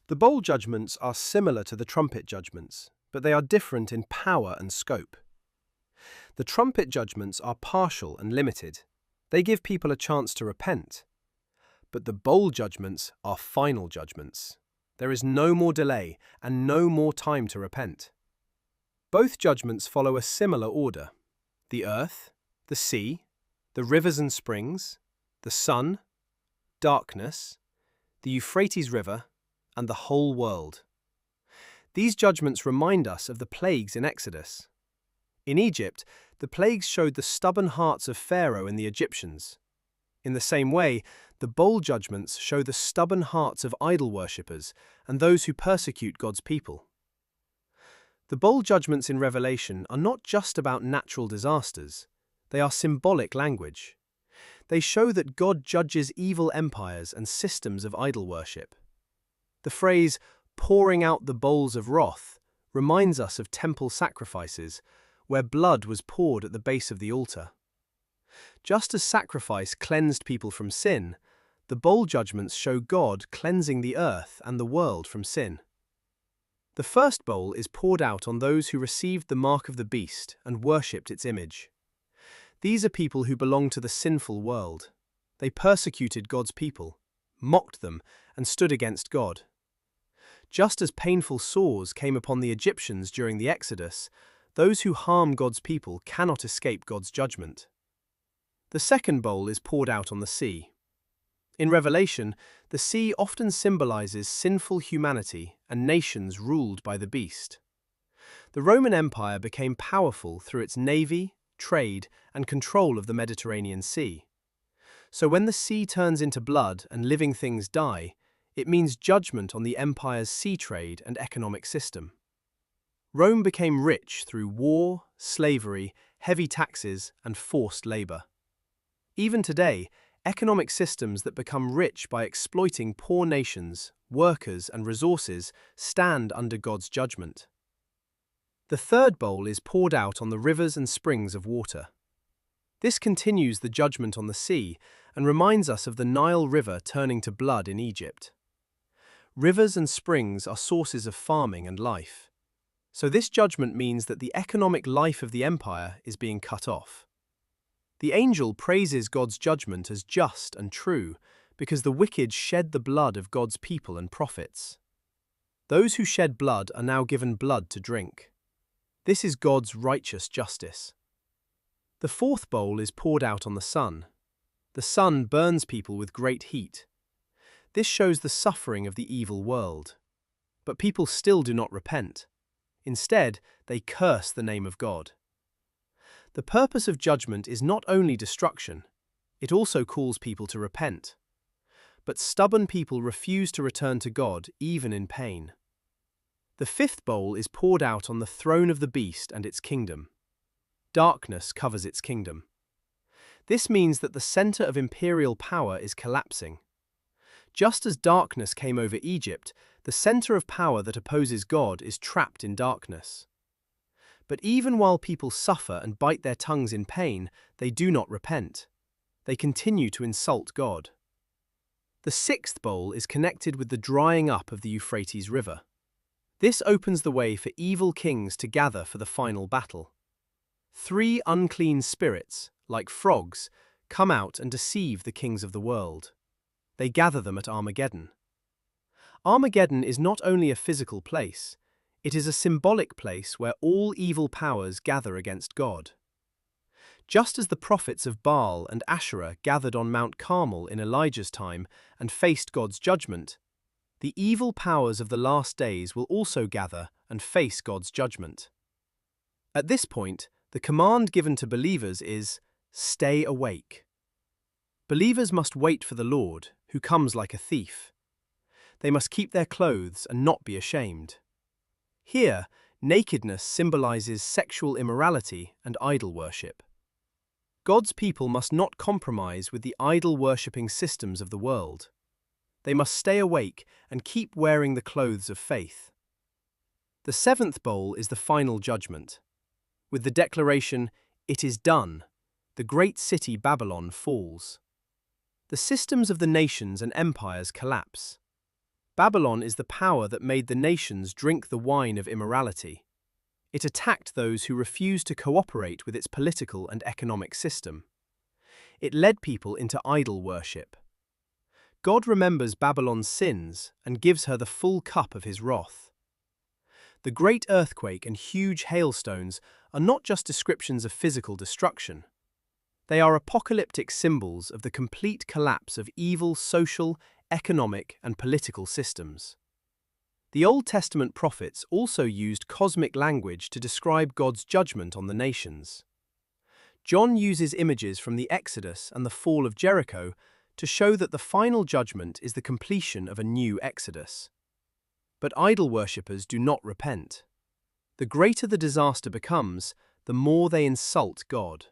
The bowl judgments are similar to the trumpet judgments, but they are different in power and scope. The trumpet judgments are partial and limited. They give people a chance to repent. But the bowl judgments are final judgments. There is no more delay and no more time to repent. Both judgments follow a similar order: the earth, the sea, the rivers and springs, the sun, darkness, the Euphrates River, and the whole world. These judgments remind us of the plagues in Exodus. In Egypt, the plagues showed the stubborn hearts of Pharaoh and the Egyptians. In the same way, the bowl judgments show the stubborn hearts of idol worshippers and those who persecute God's people. The bowl judgments in Revelation are not just about natural disasters. They are symbolic language. They show that God judges evil empires and systems of idol worship. The phrase, pouring out the bowls of wrath, reminds us of temple sacrifices, where blood was poured at the base of the altar. Just as sacrifice cleansed people from sin, the bowl judgments show God cleansing the earth and the world from sin. The first bowl is poured out on those who received the mark of the beast and worshipped its image. These are people who belong to the sinful world. They persecuted God's people, mocked them, and stood against God. Just as painful sores came upon the Egyptians during the Exodus, those who harm God's people cannot escape God's judgment. The second bowl is poured out on the sea. In Revelation, the sea often symbolizes sinful humanity and nations ruled by the beast. The Roman Empire became powerful through its navy, trade, and control of the Mediterranean Sea. So when the sea turns into blood and living things die, it means judgment on the empire's sea trade and economic system. Rome became rich through war, slavery, heavy taxes, and forced labor. Even today, economic systems that become rich by exploiting poor nations, workers, and resources stand under God's judgment. The third bowl is poured out on the rivers and springs of water. This continues the judgment on the sea and reminds us of the Nile River turning to blood in Egypt. Rivers and springs are sources of farming and life. So this judgment means that the economic life of the empire is being cut off. The angel praises God's judgment as just and true because the wicked shed the blood of God's people and prophets. Those who shed blood are now given blood to drink. This is God's righteous justice. The fourth bowl is poured out on the sun. The sun burns people with great heat. This shows the suffering of the evil world. But people still do not repent. Instead, they curse the name of God. The purpose of judgment is not only destruction, it also calls people to repent. But stubborn people refuse to return to God, even in pain. The fifth bowl is poured out on the throne of the beast and its kingdom. Darkness covers its kingdom. This means that the center of imperial power is collapsing. Just as darkness came over Egypt, the center of power that opposes God is trapped in darkness. But even while people suffer and bite their tongues in pain, they do not repent. They continue to insult God. The sixth bowl is connected with the drying up of the Euphrates River. This opens the way for evil kings to gather for the final battle. 3 unclean spirits, like frogs, come out and deceive the kings of the world. They gather them at Armageddon. Armageddon is not only a physical place, it is a symbolic place where all evil powers gather against God. Just as the prophets of Baal and Asherah gathered on Mount Carmel in Elijah's time and faced God's judgment, the evil powers of the last days will also gather and face God's judgment. At this point, the command given to believers is, "Stay awake." Believers must wait for the Lord, who comes like a thief. They must keep their clothes and not be ashamed. Here, nakedness symbolizes sexual immorality and idol worship. God's people must not compromise with the idol-worshipping systems of the world. They must stay awake and keep wearing the clothes of faith. The seventh bowl is the final judgment. With the declaration, "It is done," the great city Babylon falls. The systems of the nations and empires collapse. Babylon is the power that made the nations drink the wine of immorality. It attacked those who refused to cooperate with its political and economic system. It led people into idol worship. God remembers Babylon's sins and gives her the full cup of his wrath. The great earthquake and huge hailstones are not just descriptions of physical destruction. They are apocalyptic symbols of the complete collapse of evil social, economic, and political systems. The Old Testament prophets also used cosmic language to describe God's judgment on the nations. John uses images from the Exodus and the fall of Jericho to show that the final judgment is the completion of a new Exodus. But idol worshippers do not repent. The greater the disaster becomes, the more they insult God.